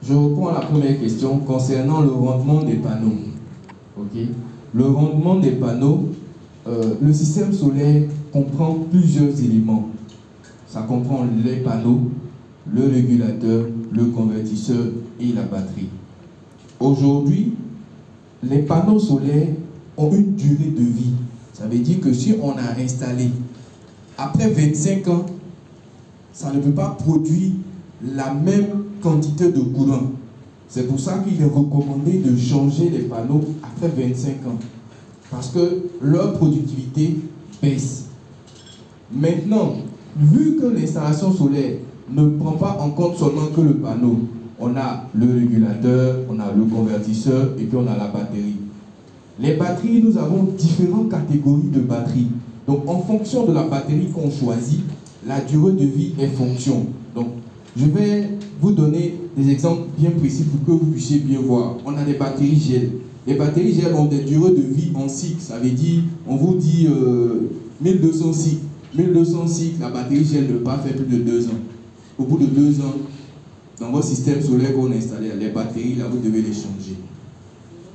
Je reprends la première question concernant le rendement des panneaux. Okay. Le rendement des panneaux, le système solaire comprend plusieurs éléments. Ça comprend les panneaux, le régulateur, le convertisseur et la batterie. Aujourd'hui, les panneaux solaires ont une durée de vie. Ça veut dire que si on a installé, après 25 ans, ça ne peut pas produire la même quantité de courant. C'est pour ça qu'il est recommandé de changer les panneaux après 25 ans. Parce que leur productivité baisse. Maintenant, vu que l'installation solaire ne prend pas en compte seulement que le panneau, on a le régulateur, on a le convertisseur et puis on a la batterie. Les batteries, nous avons différentes catégories de batteries. Donc en fonction de la batterie qu'on choisit, la durée de vie est fonction. Donc je vais vous donner des exemples bien précis pour que vous puissiez bien voir. On a des batteries gel. Les batteries gel ont des durées de vie en cycle. Ça veut dire, on vous dit 1200 cycles. 1200 cycles, la batterie gel ne peut pas faire plus de 2 ans. Au bout de 2 ans, dans votre système solaire qu'on a installé, les batteries, là, vous devez les changer.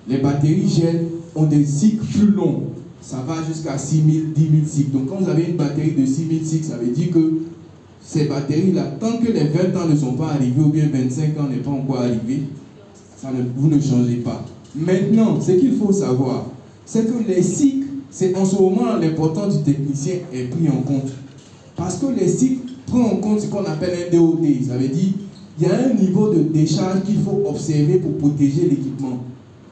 Les batteries gel ont des cycles plus longs. Ça va jusqu'à 6000, 10 000 cycles. Donc quand vous avez une batterie de 6000 cycles, ça veut dire que ces batteries-là, tant que les 20 ans ne sont pas arrivés, ou bien 25 ans n'est pas encore arrivé, vous ne changez pas. Maintenant, ce qu'il faut savoir, c'est que les cycles, c'est en ce moment l'importance du technicien est pris en compte. Parce que les cycles prennent en compte ce qu'on appelle un DOD. Ça veut dire qu'il y a un niveau de décharge qu'il faut observer pour protéger l'équipement.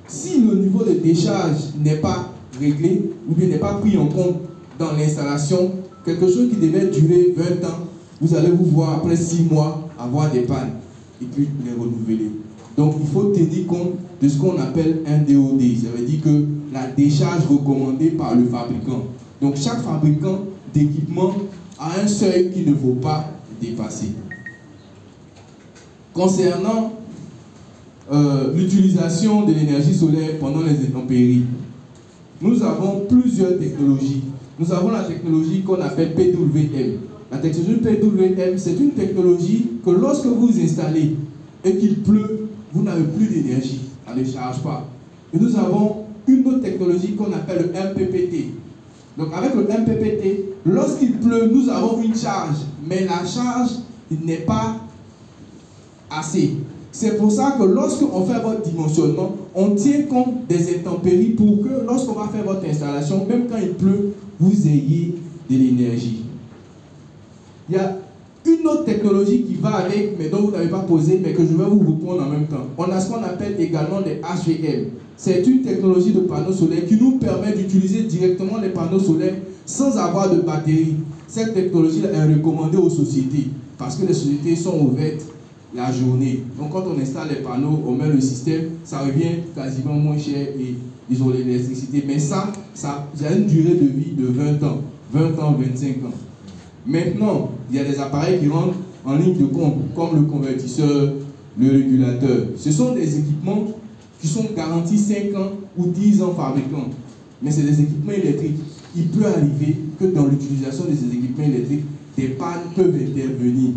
Si le niveau de décharge n'est pas réglé, ou bien n'est pas pris en compte dans l'installation, quelque chose qui devait durer 20 ans, vous allez vous voir après 6 mois avoir des pannes et puis les renouveler. Donc il faut tenir compte de ce qu'on appelle un DOD. Ça veut dire que la décharge recommandée par le fabricant. Donc chaque fabricant d'équipement a un seuil qu'il ne faut pas dépasser. Concernant l'utilisation de l'énergie solaire pendant les intempéries, nous avons plusieurs technologies. Nous avons la technologie qu'on appelle PWM. La technologie PWM, c'est une technologie que lorsque vous installez et qu'il pleut, vous n'avez plus d'énergie. Elle ne charge pas. Et nous avons une autre technologie qu'on appelle le MPPT. Donc avec le MPPT, lorsqu'il pleut, nous avons une charge. Mais la charge n'est pas assez. C'est pour ça que lorsqu'on fait votre dimensionnement, on tient compte des intempéries pour que lorsqu'on va faire votre installation, même quand il pleut, vous ayez de l'énergie. Il y a une autre technologie qui va avec, mais dont vous n'avez pas posé, mais que je vais vous répondre en même temps. On a ce qu'on appelle également des HVM. C'est une technologie de panneaux solaires qui nous permet d'utiliser directement les panneaux solaires sans avoir de batterie. Cette technologie est recommandée aux sociétés parce que les sociétés sont ouvertes la journée. Donc quand on installe les panneaux, on met le système, ça revient quasiment moins cher et ils ont l'électricité. Mais ça a une durée de vie de 20 ans, 20 ans, 25 ans. Maintenant, il y a des appareils qui rentrent en ligne de compte, comme le convertisseur, le régulateur. Ce sont des équipements qui sont garantis 5 ans ou 10 ans fabricants. Mais c'est des équipements électriques. Il peut arriver que dans l'utilisation de ces équipements électriques, des pannes peuvent intervenir.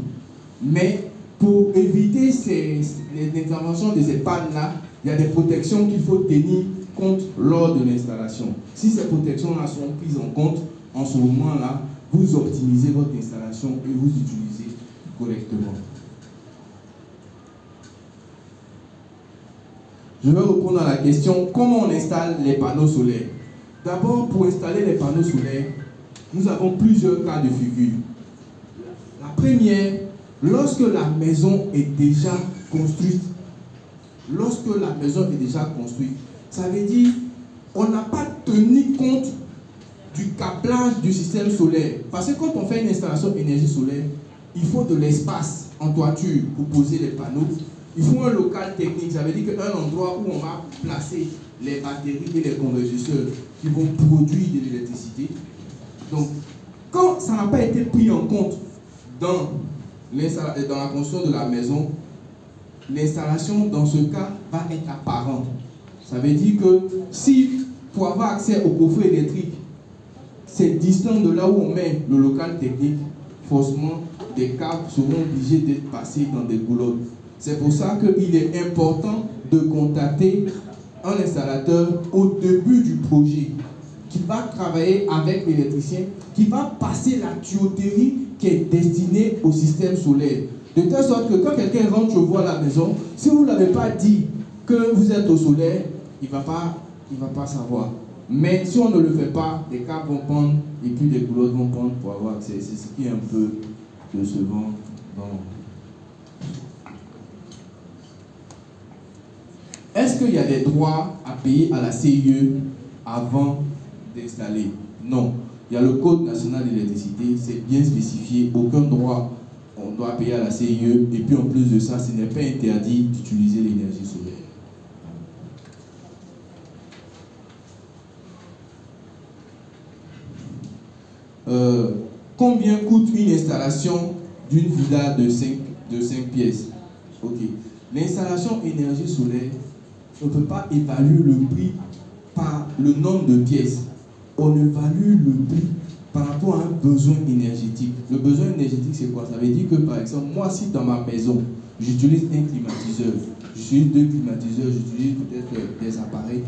Mais pour éviter l'intervention de ces pannes-là, il y a des protections qu'il faut tenir compte lors de l'installation. Si ces protections-là sont prises en compte, en ce moment-là, vous optimisez votre installation et vous utilisez correctement. Je vais répondre à la question, comment on installe les panneaux solaires? D'abord, pour installer les panneaux solaires, nous avons plusieurs cas de figure. La première, lorsque la maison est déjà construite, ça veut dire qu'on n'a pas tenu compte du câblage du système solaire. Parce que quand on fait une installation d'énergie solaire, il faut de l'espace en toiture pour poser les panneaux. Il faut un local technique, ça veut dire qu'un endroit où on va placer les batteries et les convertisseurs qui vont produire de l'électricité. Donc, quand ça n'a pas été pris en compte dans la construction de la maison, l'installation dans ce cas va être apparente. Ça veut dire que si, pour avoir accès au coffret électrique, c'est distant de là où on met le local technique, forcément, des câbles seront obligés d'être passés dans des goulottes. C'est pour ça qu'il est important de contacter un installateur au début du projet qui va travailler avec l'électricien, qui va passer la tuyauterie qui est destinée au système solaire. De telle sorte que quand quelqu'un rentre chez vous à la maison, si vous ne l'avez pas dit que vous êtes au solaire, il ne va pas savoir. Mais si on ne le fait pas, des câbles vont prendre et puis des boulots vont prendre pour avoir accès. C'est ce qui est un peu décevant. Est-ce qu'il y a des droits à payer à la CIE avant d'installer? Non. Il y a le Code national de l'électricité, c'est bien spécifié, aucun droit on doit payer à la CIE, et puis en plus de ça, ce n'est pas interdit d'utiliser l'énergie solaire. Combien coûte une installation d'une villa de 5 pièces? Ok. L'installation énergie solaire, on ne peut pas évaluer le prix par le nombre de pièces. On évalue le prix par rapport à un besoin énergétique. Le besoin énergétique, c'est quoi? Ça veut dire que, par exemple, moi, si dans ma maison, j'utilise un climatiseur, j'utilise 2 climatiseurs, j'utilise peut-être des appareils,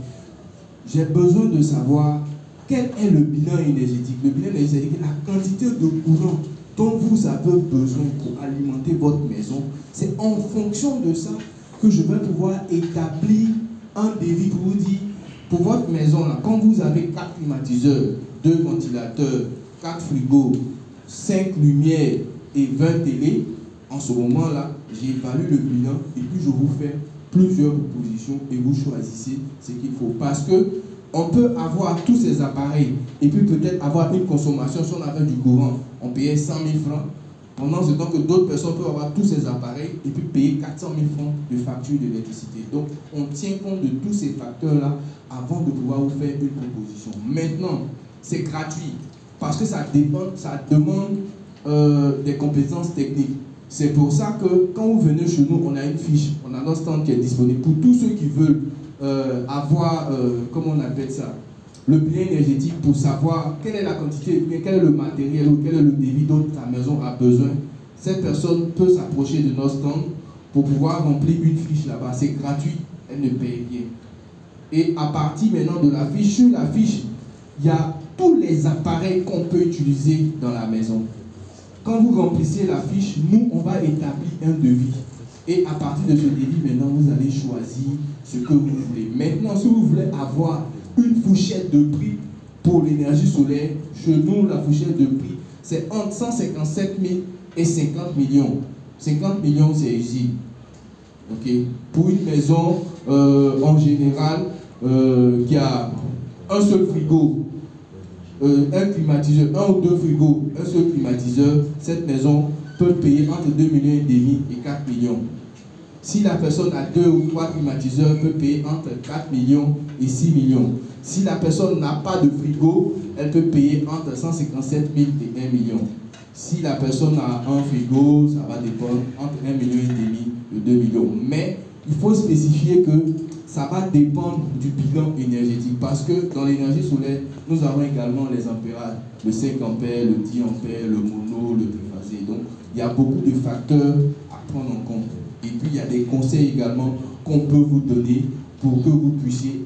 j'ai besoin de savoir quel est le bilan énergétique. Le bilan énergétique, la quantité de courant dont vous avez besoin pour alimenter votre maison. C'est en fonction de ça que je vais pouvoir établir un devis pour vous dire, pour votre maison, là, quand vous avez 4 climatiseurs, 2 ventilateurs, 4 frigos, 5 lumières et 20 télés, en ce moment-là, j'évalue le bilan et puis je vous fais plusieurs propositions et vous choisissez ce qu'il faut. Parce que on peut avoir tous ces appareils et puis peut-être avoir une consommation, si on avait du courant, on payait 100 000 francs. Pendant ce temps que d'autres personnes peuvent avoir tous ces appareils et puis payer 400 000 francs de facture d'électricité. Donc, on tient compte de tous ces facteurs-là avant de pouvoir vous faire une proposition. Maintenant, c'est gratuit parce que ça demande des compétences techniques. C'est pour ça que quand vous venez chez nous, on a une fiche, on a notre stand qui est disponible pour tous ceux qui veulent avoir, comment on appelle ça, le bilan énergétique pour savoir quelle est la quantité, quel est le matériel ou quel est le débit dont ta maison a besoin. Cette personne peut s'approcher de notre stand pour pouvoir remplir une fiche là-bas. C'est gratuit, elle ne paye rien. Et à partir maintenant de la fiche, sur la fiche, il y a tous les appareils qu'on peut utiliser dans la maison. Quand vous remplissez la fiche, nous, on va établir un devis. Et à partir de ce devis, maintenant, vous allez choisir ce que vous voulez. Maintenant, si vous voulez avoir une fourchette de prix pour l'énergie solaire, chez nous, la fourchette de prix, c'est entre 157 000 et 50 millions. 50 millions, c'est ici. Okay. Pour une maison, en général, qui a un seul frigo, un climatiseur, 1 ou 2 frigos, un seul climatiseur, cette maison peut payer entre 2,5 millions et 4 millions. Si la personne a 2 ou 3 climatiseurs, peut payer entre 4 millions et 6 millions. Si la personne n'a pas de frigo, elle peut payer entre 157 000 et 1 million. Si la personne a un frigo, ça va dépendre entre 1,5 million et 2 millions. Mais il faut spécifier que ça va dépendre du bilan énergétique. Parce que dans l'énergie solaire, nous avons également les ampérages, le 5 ampères, le 10 ampères, le mono, le triphasé. Donc, il y a beaucoup de facteurs à prendre en compte. Et puis, il y a des conseils également qu'on peut vous donner pour que vous puissiez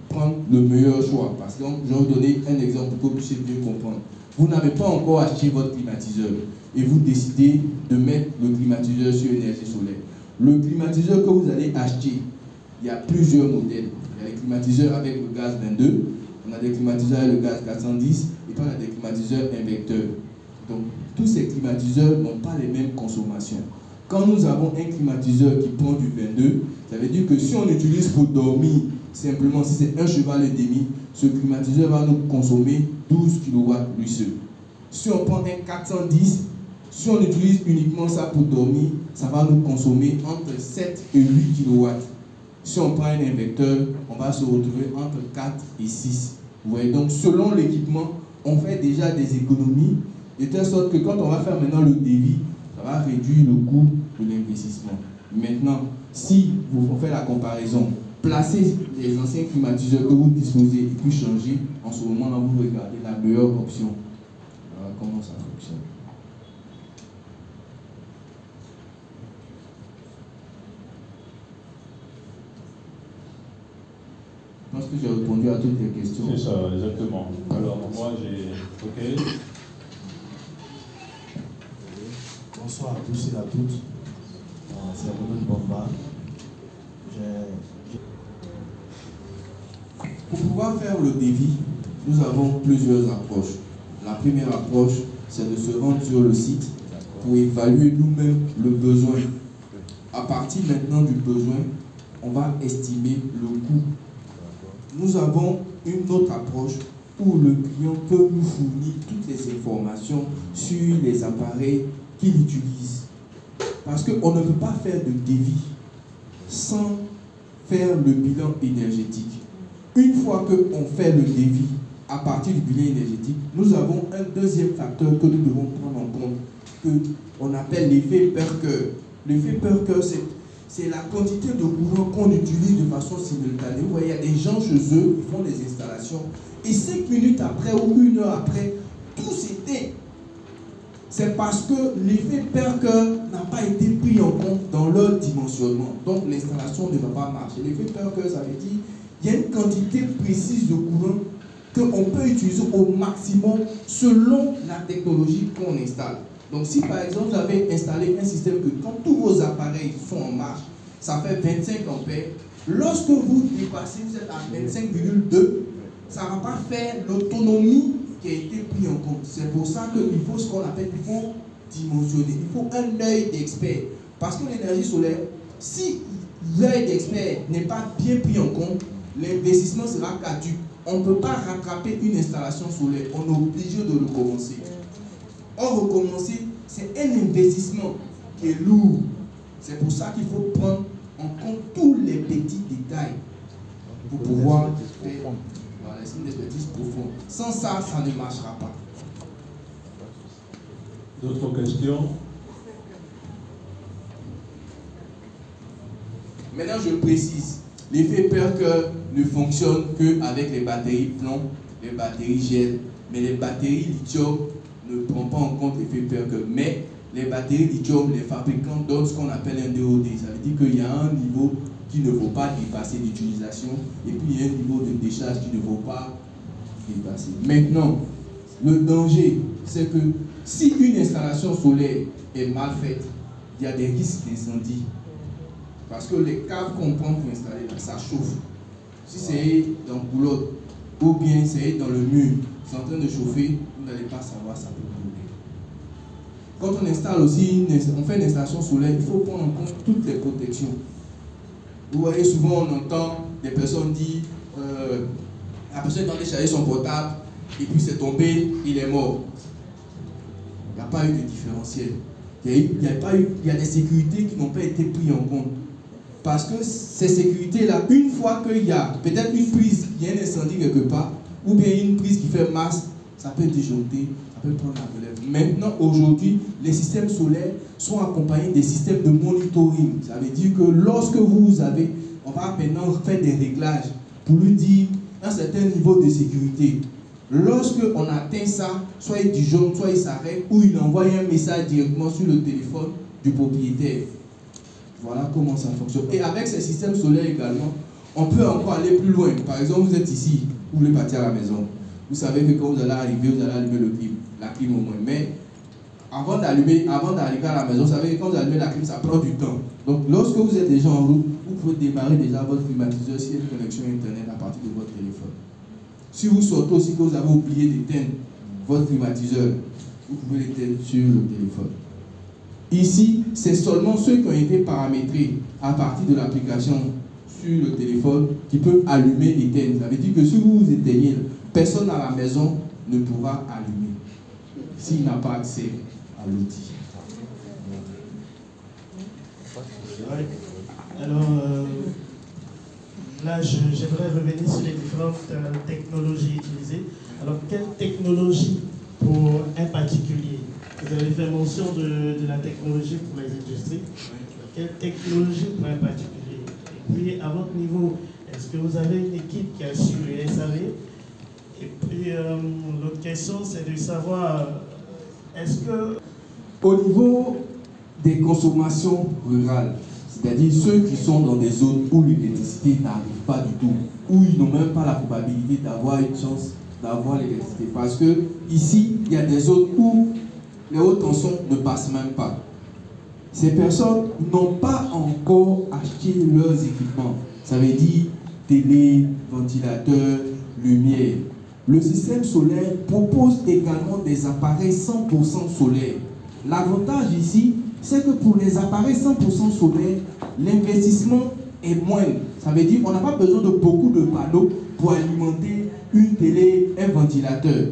prendre le meilleur choix. Parce que je vais vous donner un exemple pour que vous puissiez mieux comprendre. Vous n'avez pas encore acheté votre climatiseur et vous décidez de mettre le climatiseur sur énergie solaire. Le climatiseur que vous allez acheter, il y a plusieurs modèles. Il y a les climatiseurs avec le gaz 22, on a des climatiseurs avec le gaz 410 et puis on a des climatiseurs injecteurs. Donc, tous ces climatiseurs n'ont pas les mêmes consommations. Quand nous avons un climatiseur qui prend du 22, ça veut dire que si on utilise pour dormir, simplement si c'est 1,5 cheval, ce climatiseur va nous consommer 12 kW lui seul. Si on prend un 410, si on utilise uniquement ça pour dormir, ça va nous consommer entre 7 et 8 kW. Si on prend un injecteur, on va se retrouver entre 4 et 6. Vous voyez, donc selon l'équipement, on fait déjà des économies, de telle sorte que quand on va faire maintenant le devis, ça va réduire le coût de l'investissement. Maintenant, si vous faites la comparaison, placez les anciens climatiseurs que vous disposez et puis changez, en ce moment-là, vous regardez la meilleure option. Voilà comment ça fonctionne. pense que j'ai répondu à toutes les questions. C'est ça, exactement. Alors, moi, j'ai... Ok. Bonsoir à tous et à toutes. C'est Renaud Bomba. Pour pouvoir faire le devis, nous avons plusieurs approches. La première approche, c'est de se rendre sur le site pour évaluer nous-mêmes le besoin. À partir maintenant du besoin, on va estimer le coût. Nous avons une autre approche où le client peut nous fournir toutes les informations sur les appareils qu'il utilise. Parce qu'on ne peut pas faire de devis sans faire le bilan énergétique. Une fois qu'on fait le devis à partir du bilan énergétique, nous avons un deuxième facteur que nous devons prendre en compte, qu'on appelle l'effet Perker. L'effet Perker, c'est la quantité de courant qu'on utilise de façon simultanée. Vous voyez, il y a des gens chez eux qui font des installations et 5 minutes après ou 1 heure après, tout s'éteint. C'est parce que l'effet Perker n'a pas été pris en compte dans leur dimensionnement. Donc l'installation ne va pas marcher. L'effet Perker, ça veut dire qu'il y a une quantité précise de courant qu'on peut utiliser au maximum selon la technologie qu'on installe. Donc si par exemple vous avez installé un système que quand tous vos appareils sont en marche, ça fait 25 ampères, lorsque vous dépassez, vous êtes à 25,2, ça ne va pas faire l'autonomie qui a été prise en compte. C'est pour ça qu'il faut ce qu'on appelle, il faut dimensionner, il faut un œil d'expert. Parce que l'énergie solaire, si l'œil d'expert n'est pas bien pris en compte, l'investissement sera caduc. On ne peut pas rattraper une installation solaire, on est obligé de recommencer. Or, recommencer, c'est un investissement qui est lourd. C'est pour ça qu'il faut prendre en compte tous les petits détails pour pouvoir faire une expertise profonde. Sans ça, ça ne marchera pas. D'autres questions? Maintenant, je précise. L'effet Perker ne fonctionne qu'avec les batteries plomb, les batteries gel, mais les batteries lithium ne prennent pas en compte l'effet Perker. Mais les batteries lithium, les fabricants donnent ce qu'on appelle un DOD. Ça veut dire qu'il y a un niveau qui ne faut pas dépasser d'utilisation et puis il y a un niveau de décharge qui ne faut pas dépasser. Maintenant, le danger, c'est que si une installation solaire est mal faite, il y a des risques d'incendie. Parce que les câbles qu'on prend pour installer là, ça chauffe. Si c'est dans le coulotte ou bien c'est dans le mur, c'est en train de chauffer, vous n'allez pas savoir, ça peut brûler. Quand on installe aussi, on fait une installation solaire, il faut prendre en compte toutes les protections. Vous voyez, souvent on entend des personnes dire la personne est allée charger son portable et puis c'est tombé, il est mort. Il n'y a pas eu de différentiel. Il y a des sécurités qui n'ont pas été prises en compte. Parce que ces sécurités-là, une fois qu'il y a peut-être une prise, il y a un incendie quelque part, ou bien une prise qui fait masse, ça peut disjoncter, ça peut prendre la relève. Maintenant, aujourd'hui, les systèmes solaires sont accompagnés des systèmes de monitoring. Ça veut dire que lorsque vous avez, on va maintenant faire des réglages pour lui dire un certain niveau de sécurité. Lorsque on atteint ça, soit il disjoncte, soit il s'arrête, ou il envoie un message directement sur le téléphone du propriétaire. Voilà comment ça fonctionne. Et avec ces systèmes solaires également, on peut encore aller plus loin. Par exemple, vous êtes ici, vous voulez partir à la maison. Vous savez que quand vous allez arriver le clim, la clim au moins. Mais avant d'arriver à la maison, vous savez que quand vous allumez la clim, ça prend du temps. Donc lorsque vous êtes déjà en route, vous pouvez démarrer déjà votre climatiseur s'il y a une connexion internet à partir de votre téléphone. Si vous sortez aussi que vous avez oublié d'éteindre votre climatiseur, vous pouvez l'éteindre sur le téléphone. Ici, c'est seulement ceux qui ont été paramétrés à partir de l'application sur le téléphone qui peuvent allumer et éteindre. Ça veut dire que si vous vous éteignez, personne à la maison ne pourra allumer s'il n'a pas accès à l'outil. Alors, là, j'aimerais revenir sur les différentes technologies utilisées. Alors, quelle technologie pour un particulier? Vous avez fait mention de la technologie pour les industries. Quelle technologie pour un particulier? Et puis, à votre niveau, est-ce que vous avez une équipe qui assure les SAV? Et puis, l'autre question, c'est de savoir, est-ce que... Au niveau des consommations rurales, C'est-à-dire ceux qui sont dans des zones où l'électricité n'arrive pas du tout, où ils n'ont même pas la probabilité d'avoir une chance d'avoir l'électricité. Parce que ici, il y a des zones où les hautes tensions ne passent même pas. Ces personnes n'ont pas encore acheté leurs équipements. Ça veut dire télé, ventilateur, lumière. Le système solaire propose également des appareils 100% solaires. L'avantage ici, c'est que pour les appareils 100% solaires, l'investissement est moindre. Ça veut dire qu'on n'a pas besoin de beaucoup de panneaux pour alimenter une télé, un ventilateur.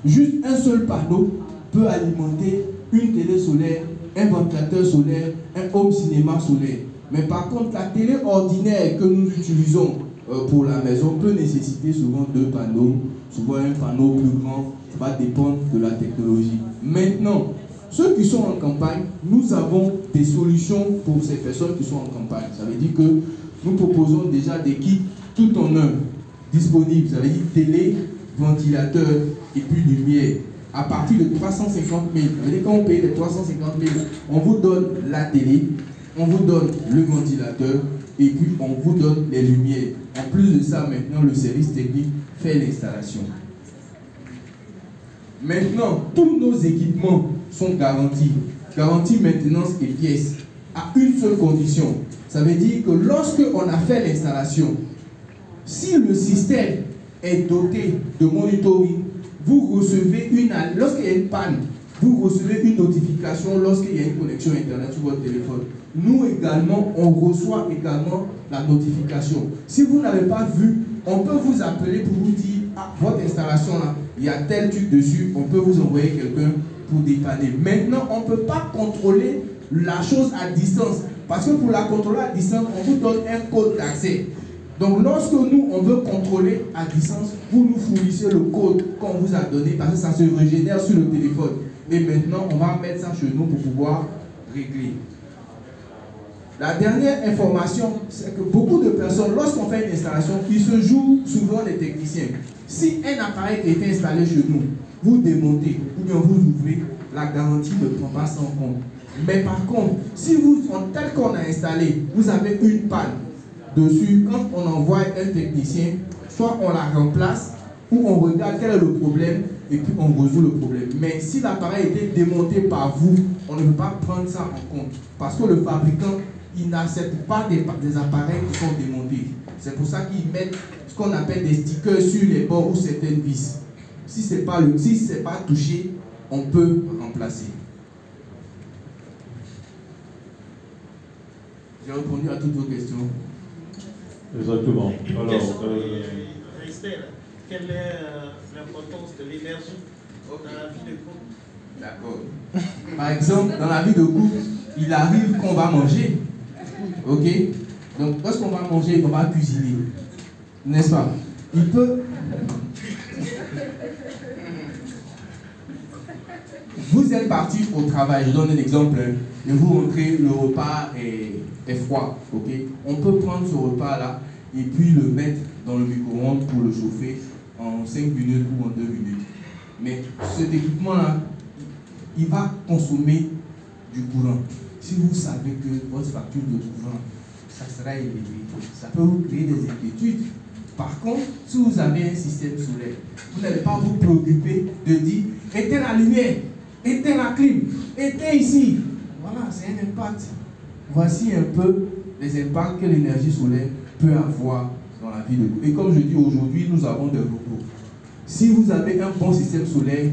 Juste un seul panneau peut alimenter une télé solaire, un ventilateur solaire, un home cinéma solaire. Mais par contre, la télé ordinaire que nous utilisons pour la maison peut nécessiter souvent 2 panneaux, souvent un panneau plus grand, ça va dépendre de la technologie. Maintenant, ceux qui sont en campagne, nous avons des solutions pour ces personnes qui sont en campagne. Ça veut dire que nous proposons déjà des kits tout en un disponibles. Ça veut dire télé, ventilateur et puis lumière. À partir de 350 000. Ça veut dire quand on paye les 350 000, on vous donne la télé, on vous donne le ventilateur et puis on vous donne les lumières. En plus de ça, maintenant, le service technique fait l'installation. Maintenant, tous nos équipements sont garantis. Garantie maintenance et pièces. À une seule condition. Ça veut dire que lorsque on a fait l'installation, si le système est doté de monitoring, vous recevez lorsqu'il y a une panne, vous recevez une notification lorsqu'il y a une connexion internet sur votre téléphone. Nous également, on reçoit également la notification. Si vous n'avez pas vu, on peut vous appeler pour vous dire, ah, votre installation là, il y a tel truc dessus, on peut vous envoyer quelqu'un pour dépanner. Maintenant, on ne peut pas contrôler la chose à distance. Parce que pour la contrôler à distance, on vous donne un code d'accès. Donc lorsque nous, on veut contrôler à distance, vous nous fournissez le code qu'on vous a donné parce que ça se régénère sur le téléphone. Et maintenant, on va mettre ça chez nous pour pouvoir régler. La dernière information, c'est que beaucoup de personnes, lorsqu'on fait une installation, ils se jouent souvent les techniciens. Si un appareil qui a été installé chez nous, vous démontez ou bien vous ouvrez, la garantie ne prend pas ça en compte. Mais par contre, si vous, tel qu'on a installé, vous avez une panne dessus, quand on envoie un technicien, soit on la remplace ou on regarde quel est le problème et puis on résout le problème. Mais si l'appareil était démonté par vous, on ne peut pas prendre ça en compte. Parce que le fabricant, il n'accepte pas des appareils qui sont démontés. C'est pour ça qu'ils mettent ce qu'on appelle des stickers sur les bords ou certaines vis. Si ce n'est pas touché, on peut remplacer. J'ai répondu à toutes vos questions. Exactement. Alors, quelle est l'importance de l'énergie dans la vie de couple? D'accord. Par exemple, dans la vie de couple, il arrive qu'on va manger. Ok? Donc, lorsqu'on va manger, on va cuisiner. N'est-ce pas? Il peut... Vous êtes parti au travail, je donne un exemple, et vous rentrez, le repas est froid, ok? On peut prendre ce repas-là et puis le mettre dans le micro-ondes pour le chauffer en 5 minutes ou en 2 minutes. Mais cet équipement-là, il va consommer du courant. Si vous savez que votre facture de courant, ça sera élevé, ça peut vous créer des inquiétudes. Par contre, si vous avez un système solaire, vous n'allez pas vous préoccuper de dire éteins la lumière, éteins la clim, éteins ici. Voilà, c'est un impact. Voici un peu les impacts que l'énergie solaire peut avoir dans la vie de vous. Et comme je dis aujourd'hui, nous avons des robots. Si vous avez un bon système solaire,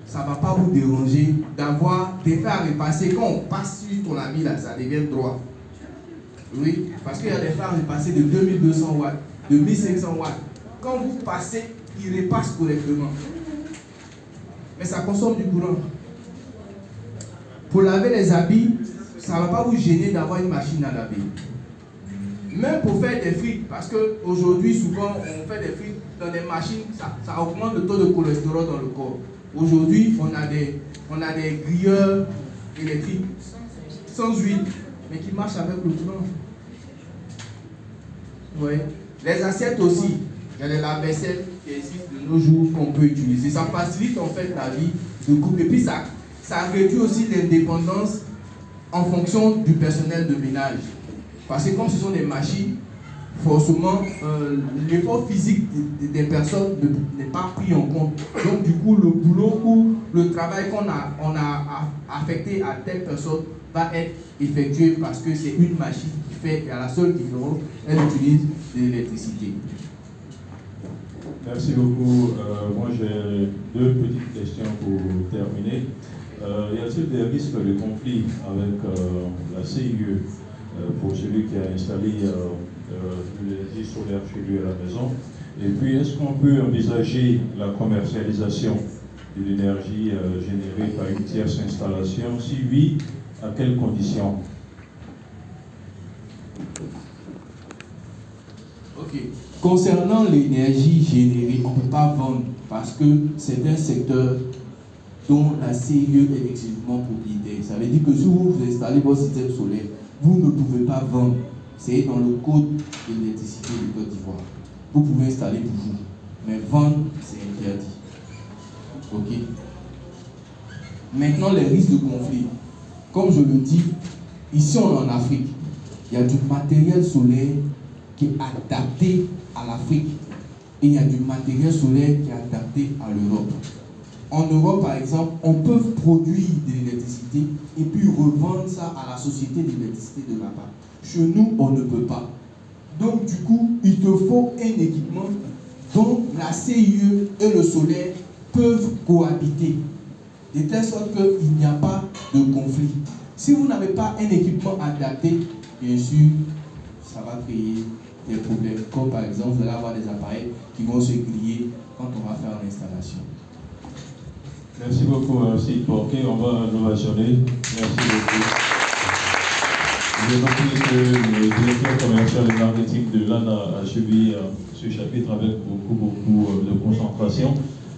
ça ne va pas vous déranger d'avoir des fers à repasser. Quand on passe sur ton ami là, ça devient droit. Oui, parce qu'il y a des fers à repasser de 2200 watts, de 1500 watts. Quand vous passez, ils repassent correctement. Mais ça consomme du courant. Pour laver les habits, ça ne va pas vous gêner d'avoir une machine à laver. Même pour faire des frites, parce qu'aujourd'hui, souvent, on fait des frites dans des machines, ça augmente le taux de cholestérol dans le corps. Aujourd'hui, on a des grilleurs électriques sans huile, mais qui marchent avec le courant. Ouais. Les assiettes aussi, il y a des lave-vaisselle qui existent de nos jours qu'on peut utiliser. Ça facilite en fait la vie de couple. Et puis ça réduit aussi l'indépendance en fonction du personnel de ménage. Parce que comme ce sont des machines, forcément, l'effort physique des personnes n'est pas pris en compte. Donc du coup, le boulot ou le travail qu'on a affecté à telle personne va être effectué parce que c'est une machine qui fait, et à la seule différence, elle utilise de l'électricité. Merci beaucoup. Moi, j'ai deux petites questions pour terminer. Y a-t-il des risques de conflit avec la CIE pour celui qui a installé l'énergie solaire chez lui à la maison? Et puis, est-ce qu'on peut envisager la commercialisation de l'énergie générée par une tierce installation? Si oui, à quelles conditions? Ok. Concernant l'énergie générée, on ne peut pas vendre parce que c'est un secteur dont la CIE est exclusivement propriétaire. Ça veut dire que si vous installez votre système solaire, vous ne pouvez pas vendre. C'est dans le code de l'électricité de Côte d'Ivoire. Vous pouvez installer pour vous, mais vendre, c'est interdit. Ok. Maintenant, les risques de conflit. Comme je le dis, ici on est en Afrique. Il y a du matériel solaire qui est adapté à l'Afrique et il y a du matériel solaire qui est adapté à l'Europe. En Europe, par exemple, on peut produire de l'électricité et puis revendre ça à la société d'électricité de là-bas. Chez nous, on ne peut pas. Donc, du coup, il te faut un équipement dont la CIE et le solaire peuvent cohabiter, de telle sorte qu'il n'y a pas de conflit. Si vous n'avez pas un équipement adapté, bien sûr, ça va créer des problèmes, comme par exemple, vous allez avoir des appareils qui vont se griller quand on va faire l'installation. Merci beaucoup, merci. Ok, on va innovationner. Merci beaucoup. J'ai compris que le directeur commercial et marketing de l'ANA a suivi ce chapitre avec beaucoup de concentration.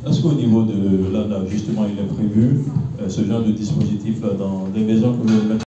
Est-ce qu'au niveau de l'ANA, justement, il est prévu ce genre de dispositif là dans des maisons que vous